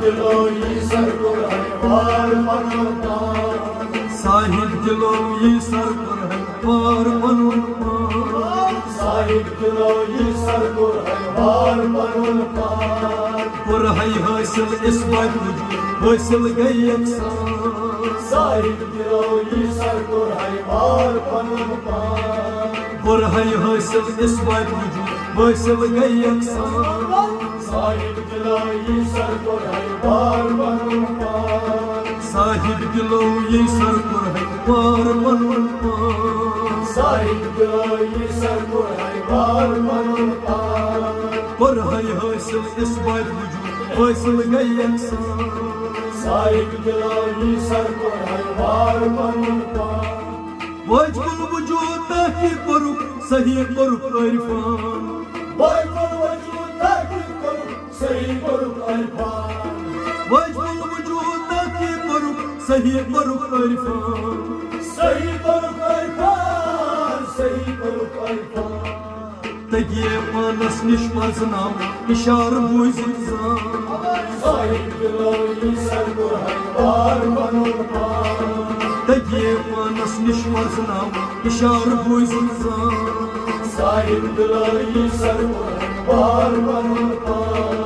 दिलो ये सरकुर हरिवार मनोरमान साहिब दिलो ये सरकुर हरिवार मनोरमान साहिब दिलो ये सरकुर हरिवार मनोरमान पुर है हासिल इस बात हासिल गई अक्सर साहिब दिलो ये सरकुर हरिवार मनोरमान पुर है हासिल इस बात हासिल गई अक्सर साहिब दिलो ये सरकुर हरिवार मनोरमान साहिब दिलो ये सरकुर हरिवार मनोरमान साहिब दिलो ये सरकुर हरिवार मनोरमान पुर है हासिल इस बात हासिल गई अक्सर साहिब दिलो ये सरकुर हरिवार मनोरमान वजकुल वजूद ताकीर करुक सही करुक अरफान वजकुल वजूद ताकीर करुक सही करुक अरफान वजकुल वजूद ताकीर करुक सही करुक अरफान सही करुक अरफान सही करुक अरफान तगिए पानस निश मजनाम इशार बुझिक जान साहिब दिलो ये सरकुर हरिवार मनोरमान तगिए पानस निश मजनाम इशार बुझिक जान साहिब दिलो ये सरकुर हरिवार मनोरमान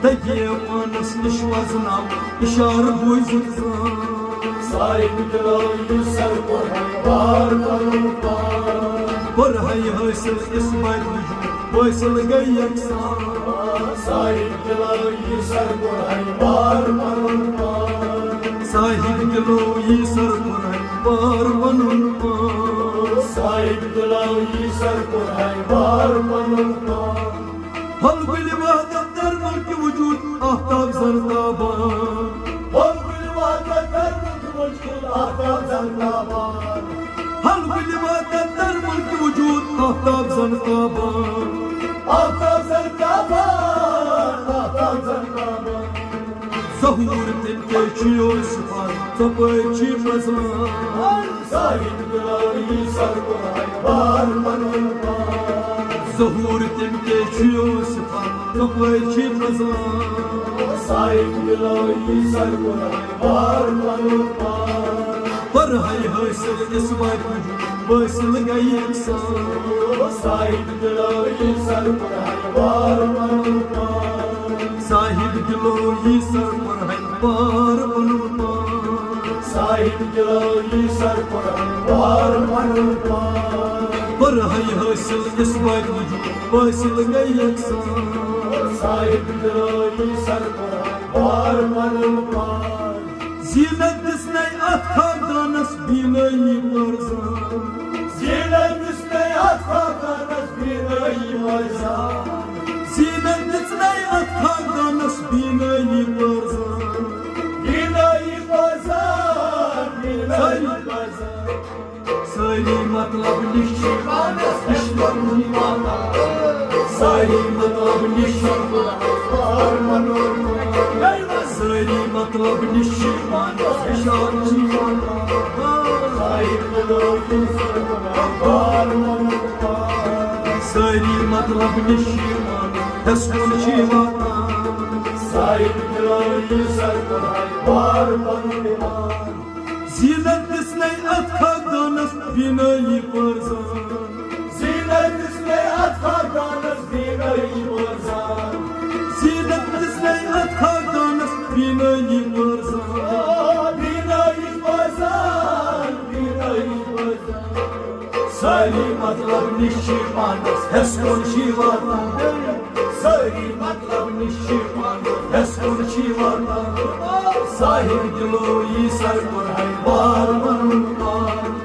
तगिए पानस निश मजनाम इशार बुझिक जान साहिब दिलो ये सरकुर हरिवार मनोरमान पुर है हासिल इस बात हासिल गई अक्सर साहिब दिलो ये सरकुर हरिवार मनोरमान साहिब दिलो ये सरकुर हरिवार मनोरमान साहिब दिलो ये सरकुर हरिवार मनोरमान हल बिल वहदत दर मुल्क वजूद आफ्ताब ज़रदाबान हल बिल वहदत दर मुल्क वजूद आफ्ताब ज़रदाबान हल बिल वहदत दर मुल्क वजूद आफ्ताब ज़रदाबान आफ्ताब ज़रदाबान आफ्ताब ज़रदाबान ज़हूर तिन के छियो सिफात सपची मज़लान साहिब दिलो ये सरकुर हरिवार मनोरमान ज़हूर तिन के छियो सिफात सपची मज़लान साहिब दिलो ये सरकुर हरिवार मनोरमान पर है हासिल इस बात हासिल गई अक्सर साहिब दिलो ये सरकुर हरिवार मनोरमान साहिब दिलो ये सरकुर हरिवार मनोरमान साहिब दिलो ये सरकुर हरिवार मनोरमान पर है हासिल इस बात हासिल गई अक्सर साहिब दिलो ये सरकुर हरिवार मनोरमान जीनत दिसने अथ खानदानस बीनई मर्जान जीनत दिसने अथ खानदानस बीनई मर्जान जीनत दिसने अथ खानदानस बीनई मर्जान बीनई मर्जान बीनई मर्जान सारी मतलब निश्चय सारी मतलब निश्चय सारी मतलब निश्चय सारी मतलब निश्चय हसकुन शिवाता साहिब दिलो ये सरकुर हरिवार मनोरमान जीनत दिसने अथ खानदानस बीनई मर्जान जीनत दिसने अथ खानदानस बीनई मर्जान जीनत दिसने अथ खानदानस बीनई मर्जान बीनई मर्जान बीनई मर्जान सारी मतलब निश्चय पानस हसकुन शिवाता सारी मतलब निश्चय पानस हसकुन शिवाता साहिब दिलो ये सरकुर हरिवार मनोरमान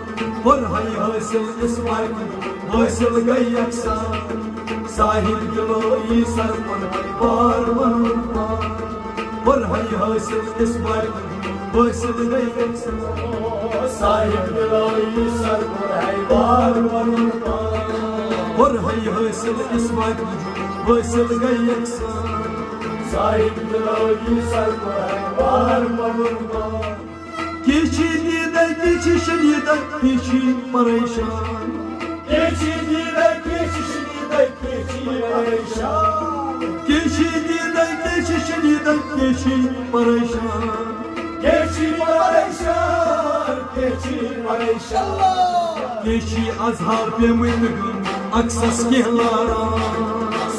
पुर है हासिल इस बात हासिल गई अक्सर साहिब दिलो ये सरकुर हरिवार मनोरमान पुर है हासिल इस बात हासिल गई अक्सर साहिब दिलो ये सरकुर हरिवार मनोरमान पुर है हासिल इस बात हासिल गई अक्सर साहिब दिलो ये सरकुर हरिवार मनोरमान किछि दीदा किछि शनीदा किछि परेशान किछि दीदा किछि शनीदा किछि परेशान किछि दीदा किछि शनीदा da keşi parişan Keçi parişan, keçi parişan. Keşi azhar pemütgün aksas kehlara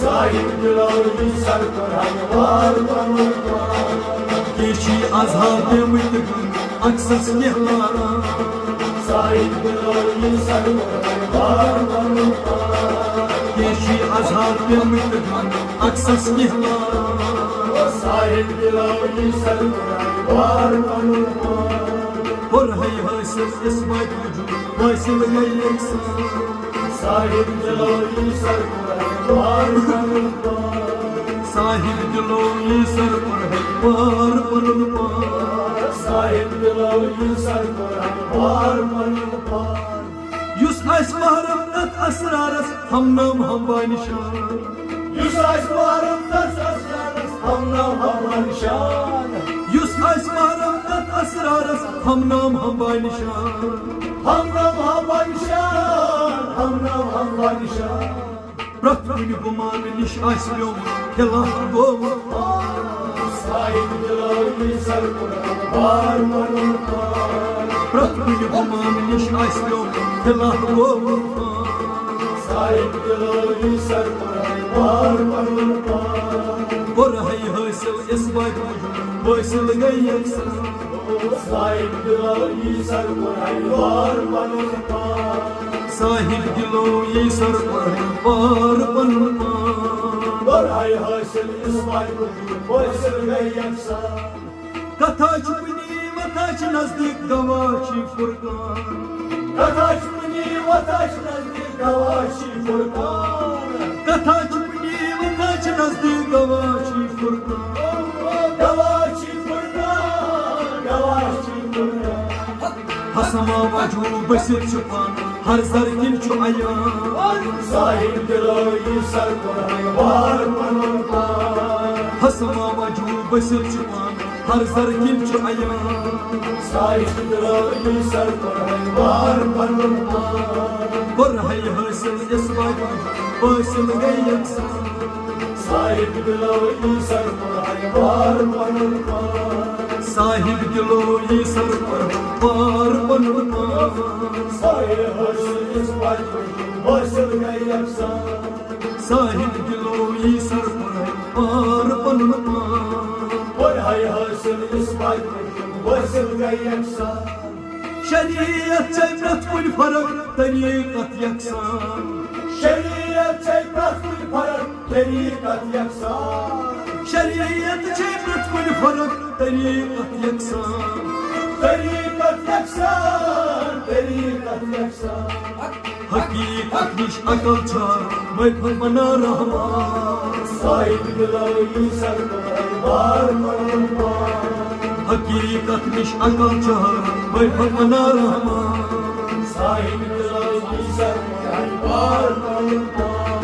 Sahip diloyu sar Kur'an var banurban. Keşi azhar pemütgün aksas kehlara Sahip diloyu sar Kur'an var banurban. Keşi azhar pemütgün aksas kehlara Sahip diloyu sar Kur'an var banurban. Por hay hasıl ismat vücud Vaysıl gayyeksa Sahip diloyu sar Kur'an var banurban. Sahib dilo yisar por hay var banurban Sahip diloyu sar Kur'an var banurban. Yus asmaram at asraras ham nam ham banişan Yüz aşklarımda saçlarız hamlam hamlan şan. Yus asmaram at asraras ham nam ham banişan Hamlam hamlan şan, hamlam hamlan şan. Bırak beni bu niş asmıyorum Kelah gom Sahip diloyu sar Kur'an var banurban. Bırak beni bu niş asmıyorum Kelah gom Sahip diloyu sar Kur'an var banurban. Por hay hasıl ismat vücud Vaysıl gayyeksa Sahip diloyu sar Kur'an var banurban. Sahib dilo yisar por hay var banurban Var hay haşel İsmail boysel gayyaksa. Kataç bini vataç nazdik gavaçi furkan Kataç mini vataş nazdi gavaşi furkan. Kataç bini vataç nazdik gavaçi furkan Gavaşi furkan, gavaşi furkan. Hasama vaju basir çupan har zarkin çu ayan Sahip diloyu sar Kur'an var banurban. Hasama vaju basir çupan har zarkin çu ayan Sahip diloyu sar Kur'an var banurban. Por hay hasıl ismat basıl gayyeksa Sahip diloyu sar Kur'an var banurban. Sahib dilo yisar por var banurban Sahip haşel İsmail boysel gayyaksa. Sahib dilo yisar por var banurban Var hay haşel İsmail boysel gayyaksa. Şeriyat cemret kul farak tarikat yaksan Şeriat çekmez bir para, tarikat yaksan. Şeriyat cemret kul farak tarikat yaksan Tarikat yaksan, tarikat yaksan. Hakikat niş akal çar mayfal bana rahman Sahip diloyu sar Kur'an var banurban. Hakikat niş akal çar mayfal bana rahman Sahip diloyu sar Kur'an var banurban.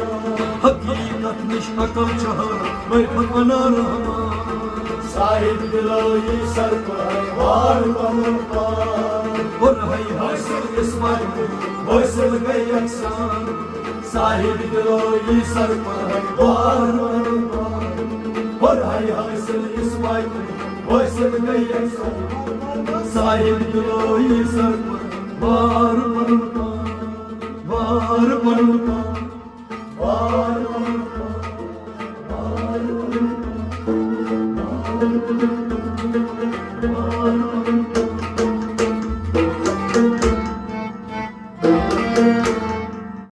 Hakikat niş akal çar mayfal bana rahman Sahip diloyu sar Kur'an var banurban. Por hay hasıl ismat Boysel gayyaksan. Sahip diloyu sar Kur'an var banurban. Var hay haşel İsmail boysel gayyaksan. Sahib dilo yisar var banurban var banurban Var banurban. Var banurban.